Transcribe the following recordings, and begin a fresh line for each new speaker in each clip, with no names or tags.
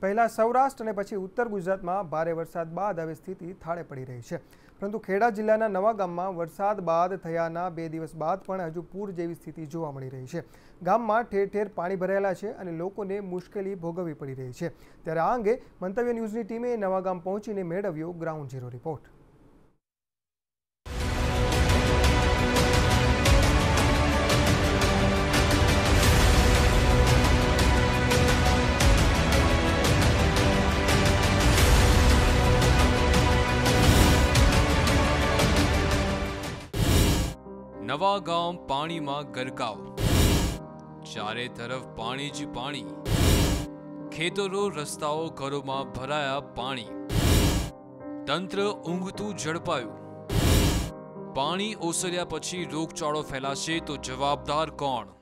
પહેલા સૌરાષ્ટ્ર અને પછી ઉત્તર ગુજરાતમાં ભારે વરસાદ બાદ હવે સ્થિતિ થાળે પડી રહી છે, પરંતુ ખેડા જિલ્લાના નવાગામમાં વરસાદ બાદ થયાના 2 દિવસ બાદ પણ હજુ પૂર જેવી સ્થિતિ જોવા મળી રહી છે। ગામમાં ઠેર ઠેર પાણી ભરાયેલા છે અને લોકોને મુશ્કેલી ભોગવવી પડી રહી છે। ત્યારે આ અંગે મંતવ્ય ન્યૂઝની ટીમે નવાગામ પહોંચીને મેળવ્યો ગ્રાઉન્ડ ઝીરો રિપોર્ટ।
નવાગામ પાણીમાં ગરકાવ, ચારે તરફ પાણી જ પાણી, ખેતરો રસ્તાઓ ઘરોમાં ભરાયા પાણી, તંત્ર ઊંઘતું ઝડપાયું। પાણી ઓસર્યા પછી રોગચાળો ફેલાશે તો જવાબદાર કોણ?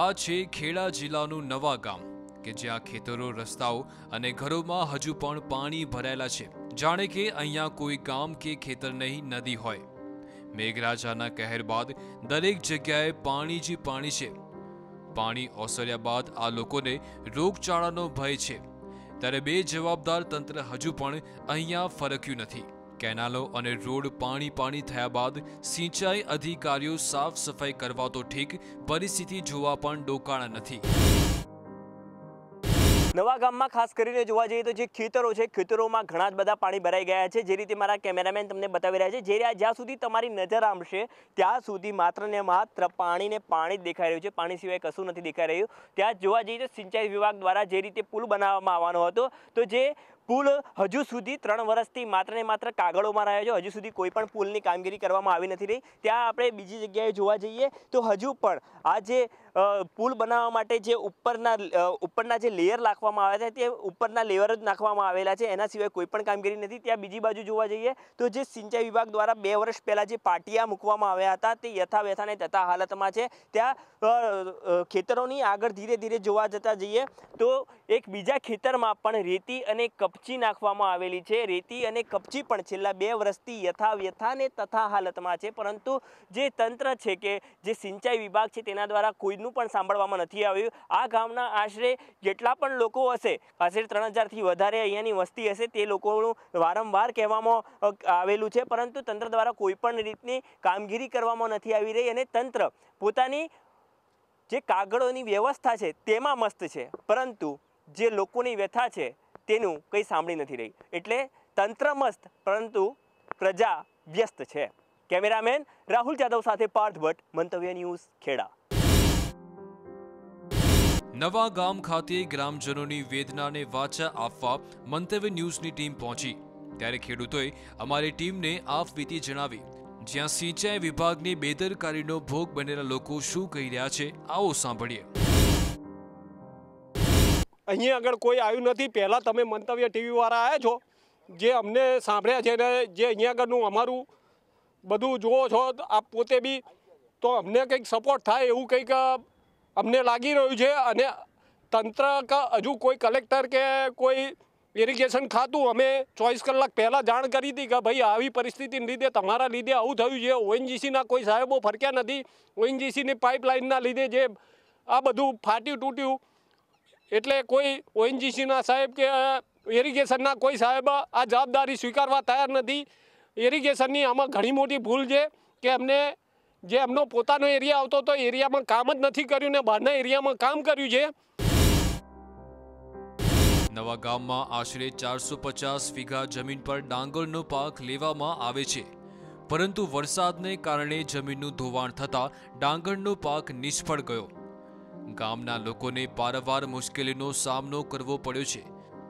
આ છે ખેડા જિલ્લાનું નવાગામ કે જ્યાં ખેતરો રસ્તાઓ અને ઘરોમાં હજુ પણ પાણી ભરાયેલા છે, જાણે કે અહીંયા કોઈ ગામ કે ખેતર નહીં નદી હોય। મેઘરાજાના કહેર બાદ દરેક જગ્યાએ પાણી જ પાણી છે। પાણી ઓસર્યા બાદ આ લોકોને રોગચાળાનો ભય છે, ત્યારે બેજવાબદાર તંત્ર હજુ પણ અહીંયા ફરક્યું નથી। કેનાલો અને રોડ પાણી થયા બાદ સિંચાઈ અધિકારીઓ સાફ સફાઈ કરવા તો ઠીક, પરિસ્થિતિ જોવા પણ ડોકાણા નથી।
નવાગામમાં ખાસ કરીને જોવા જઈએ તો જે ખેતરો છે, ખેતરોમાં ઘણા જ બધા પાણી ભરાઈ ગયા છે। જે રીતે મારા કેમેરામેન તમને બતાવી રહ્યા છે, જ્યાં સુધી તમારી નજર આમશે ત્યાં સુધી માત્ર ને માત્ર પાણી જ દેખાઈ રહ્યું છે, પાણી સિવાય કશું નથી દેખાઈ રહ્યું। ત્યાં જોવા જઈએ તો સિંચાઈ વિભાગ દ્વારા જે રીતે પુલ બનાવવામાં આવવાનો હતો, તો જે પુલ હજુ સુધી 3 વર્ષથી માત્ર ને માત્ર કાગળોમાં રહ્યો છે, હજુ સુધી કોઈ પણ પુલની કામગીરી કરવામાં આવી નથી રહી। ત્યાં આપણે બીજી જગ્યાએ જોવા જઈએ તો હજુ પણ આ જે પુલ બનાવવા માટે જે ઉપરના જે લેયર નાખવામાં આવ્યા છે, તે ઉપરના લેયર જ નાખવામાં આવેલા છે, એના સિવાય કોઈ પણ કામગીરી નથી। ત્યાં બીજી બાજુ જોવા જઈએ તો જે સિંચાઈ વિભાગ દ્વારા 2 વર્ષ પહેલા જે પાટિયા મૂકવામાં આવ્યા હતા, તે યથાવત ને તથા હાલતમાં છે। ત્યાં ખેતરોની આગળ ધીરે ધીરે જોવા જતા જઈએ તો એક બીજા ખેતરમાં પણ રેતી અને કપચી નાખવામાં આવેલી છે। રેતી અને કપચી પણ છેલ્લા 2 વર્ષથી યથાવત ને તથા હાલતમાં છે, પરંતુ જે તંત્ર છે કે જે સિંચાઈ વિભાગ છે તેના દ્વારા કોઈનું પણ સાંભળવામાં નથી આવ્યું। આ ગામના આશરે જેટલા પણ લોકો હશે, આશરે 3000થી વધારે અહીંયાની વસ્તી હશે, તે લોકોનું વારંવાર કહેવામાં આવેલું છે, પરંતુ તંત્ર દ્વારા કોઈ પણ રીતની કામગીરી કરવામાં નથી આવી રહી અને તંત્ર પોતાની જે કાગળોની વ્યવસ્થા છે તેમાં મસ્ત છે, પરંતુ જે લોકોની વ્યથા છે તેનું કંઈ સાંભળી નથી રહી। એટલે તંત્ર મસ્ત પરંતુ પ્રજા વ્યસ્ત છે। કેમેરામેન રાહુલ જાદવ સાથે પાર્થ ભટ્ટ, મંતવ્ય ન્યૂઝ, ખેડા।
નવાગામ ખાતે ગ્રામજનોની વેદનાને વાચા આપવા મંતવ્ય ન્યૂઝની ટીમ પહોંચી, ત્યારે ખેડૂતોએ અમારી ટીમને આપવીતી જણાવી। જ્યાં સિંચાઈ વિભાગની બેદરકારીનો ભોગ બનેલા લોકો શું કહી રહ્યા છે, આવો સાંભળીએ।
અહીં આગળ કોઈ આવ્યું નથી। પહેલાં તમે મંતવ્ય ટીવી વાળા આવ્યા છો, જે અમને સાંભળ્યા છે ને જે અહીં આગળનું અમારું બધું જુઓ છો, આપ પોતે બી, તો અમને કંઈક સપોર્ટ થાય એવું કંઈક અમને લાગી રહ્યું છે। અને તંત્ર હજુ કોઈ કલેક્ટર કે કોઈ ઇરિગેશન ખાતું અમે 24 કલાક પહેલાં જાણ કરી હતી કે ભાઈ આવી પરિસ્થિતિને લીધે તમારા લીધે આવું થયું છે। ONGCના કોઈ સાહેબો ફરક્યા નથી। ONGCની પાઇપલાઇનના લીધે જે આ બધું ફાટ્યું તૂટ્યું, એટલે કોઈ ONGCના સાહેબ કે ઇરિગેશનના કોઈ સાહેબ આ જવાબદારી સ્વીકારવા તૈયાર નથી। ઇરિગેશનની આમાં ઘણી મોટી ભૂલ છે કે અમને જે એમનો પોતાનો એરિયા આવતો તો એરિયામાં કામ જ નથી કર્યું ને બહારના એરિયામાં કામ કર્યું છે।
નવાગામમાં આશરે 450 વીઘા જમીન પર ડાંગરનો પાક લેવામાં આવે છે, પરંતુ વરસાદને કારણે જમીનનું ધોવાણ થતાં ડાંગરનો પાક નિષ્ફળ ગયો। ગામના લોકોને પારવાર મુશ્કેલીનો સામનો કરવો પડ્યો છે,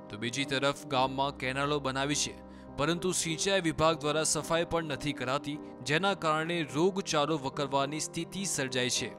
તો બીજી તરફ ગામમાં કેનાલો બનાવી છે, પરંતુ સિંચાઈ વિભાગ દ્વારા સફાઈ પણ નથી કરાતી, જેના કારણે રોગચાળો વકરવાની સ્થિતિ સર્જાઈ છે।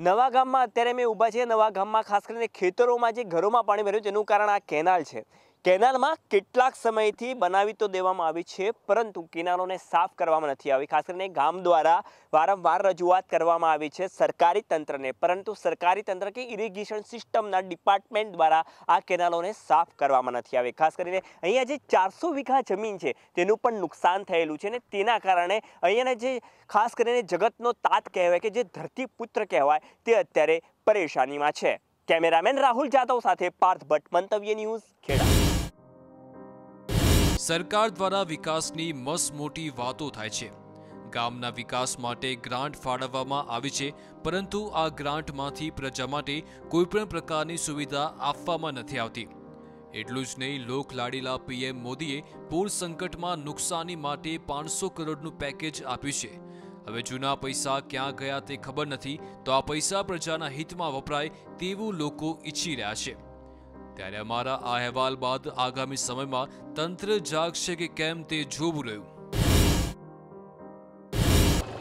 નવાગામમાં અત્યારે મેં ઊભા છે। નવાગામમાં ખાસ કરીને ખેતરોમાં જે ઘરોમાં પાણી ભર્યું તેનું કારણ આ કેનાલ છે। કેનાલમાં કેટલાક સમયથી બનાવી તો દેવામાં આવી છે, પરંતુ કેનાલોને સાફ કરવામાં નથી આવી। ખાસ કરીને ગામ દ્વારા વારંવાર રજૂઆત કરવામાં આવી છે સરકારી તંત્રને, પરંતુ સરકારી તંત્ર કે ઇરિગેશન સિસ્ટમના ડિપાર્ટમેન્ટ દ્વારા આ કેનાલોને સાફ કરવામાં નથી આવી। ખાસ કરીને અહીંયા જે 400 વીઘા જમીન છે તેનું પણ નુકસાન થયેલું છે, ને તેના કારણે અહીંયાના જે ખાસ કરીને જગતનો તાત કહેવાય કે જે ધરતીપુત્ર કહેવાય તે અત્યારે પરેશાનીમાં છે। કેમેરામેન રાહુલ જાદવ સાથે પાર્થ ભટ્ટ, મંતવ્ય ન્યૂઝ, ખેડા.
સરકાર દ્વારા વિકાસની મસ્ત મોટી વાતો થાય છે. ગામના વિકાસ માટે ગ્રાન્ટ ફાળવવામાં આવી છે, પરંતુ આ ગ્રાન્ટમાંથી પ્રજા માટે કોઈપણ પ્રકારની સુવિધા આપવામાં નથી આવતી. એટલું જ નહીં, લોકલાડીલા પીએમ મોદીએ પૂર સંકટમાં નુકસાની માટે 500 કરોડનું પેકેજ આપ્યું છે. હવે જૂના પૈસા ક્યાં ગયા તે ખબર નથી, તો આ પૈસા પ્રજાના હિતમાં વપરાય તેવું લોકો ઈચ્છી રહ્યા છે. ત્યારે અમારા આ અહેવાલ બાદ આગામી સમયમાં તંત્ર જાગશે કે કેમ તે જોવું રહ્યું.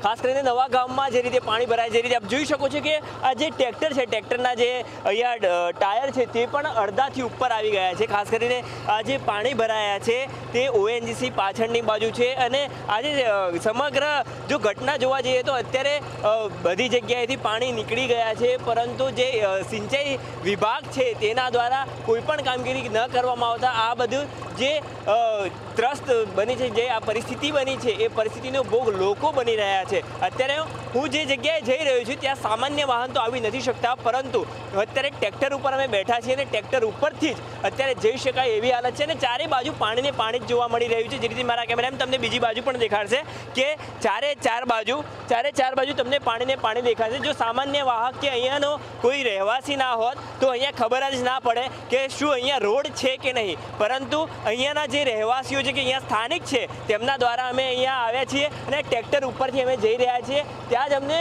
ખાસ કરીને નવા ગામમાં જે રીતે પાણી ભરાય, જે રીતે આપ જોઈ શકો છો કે આ જે ટ્રેક્ટર છે, ટ્રેક્ટરના જે અહીંયા ટાયર છે તે પણ અડધાથી ઉપર આવી ગયા છે. ખાસ કરીને આ જે પાણી ભરાયા છે તે ઓએનજીસી પાછળની બાજુ છે. અને આજે સમગ્ર જો ઘટના જોવા જઈએ તો અત્યારે બધી જગ્યાએથી પાણી નીકળી ગયા છે, પરંતુ જે સિંચાઈ વિભાગ છે તેના દ્વારા કોઈ પણ કામગીરી ન કરવામાં આવતા આ બધું જે ત્રસ્ત બની છે, જે આ પરિસ્થિતિ બની છે, એ પરિસ્થિતિનો ભોગ લોકો બની રહ્યા છે. અત્યારે હું જે જગ્યાએ જઈ રહ્યો છું ત્યાં સામાન્ય વાહન તો આવી નથી શકતા, પરંતુ અત્યારે ટ્રેક્ટર ઉપર અમે બેઠા છીએ અને ટ્રેક્ટર ઉપરથી જ અત્યારે જઈ શકાય એવી હાલત છે. અને ચારે બાજુ પાણીને પાણી જ જોવા મળી રહ્યું છે. જે રીતે મારા કેમેરામાં તમને બીજી બાજુ પણ દેખાડશે કે ચારે ચાર બાજુ તમને પાણીને પાણી દેખાશે. જો સામાન્ય વાહક કે અહીંયાનો કોઈ રહેવાસી ના હોત તો અહીંયા ખબર જ ના પડે કે શું અહીંયા રોડ છે કે નહીં, પરંતુ અહીંયાના જે રહેવાસીઓ છે કે અહીંયા સ્થાનિક છે તેમના દ્વારા અમે અહીંયા આવ્યા છીએ અને ટ્રેક્ટર ઉપરથી અમે જઈ રહ્યા છીએ. ત્યાં જ અમને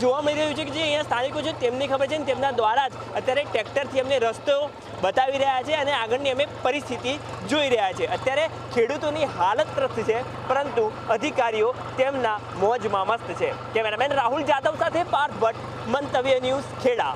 જોવા મળી રહ્યું છે કે જે અહીંયા સ્થાનિકો છે તેમની ખબર છે ને તેમના દ્વારા જ અત્યારે ટ્રેક્ટરથી અમને રસ્તો બતાવી રહ્યા છે અને આગળની અમે પરિસ્થિતિ જોઈ રહ્યા છીએ. અત્યારે ખેડૂતોની હાલત ત્રસ્ત છે, પરંતુ અધિકારીઓ તેમના મોજમાં મસ્ત છે. કેમેરામેન રાહુલ જાદવ સાથે પાર્થ ભટ્ટ, મંતવ્ય ન્યૂઝ, ખેડા.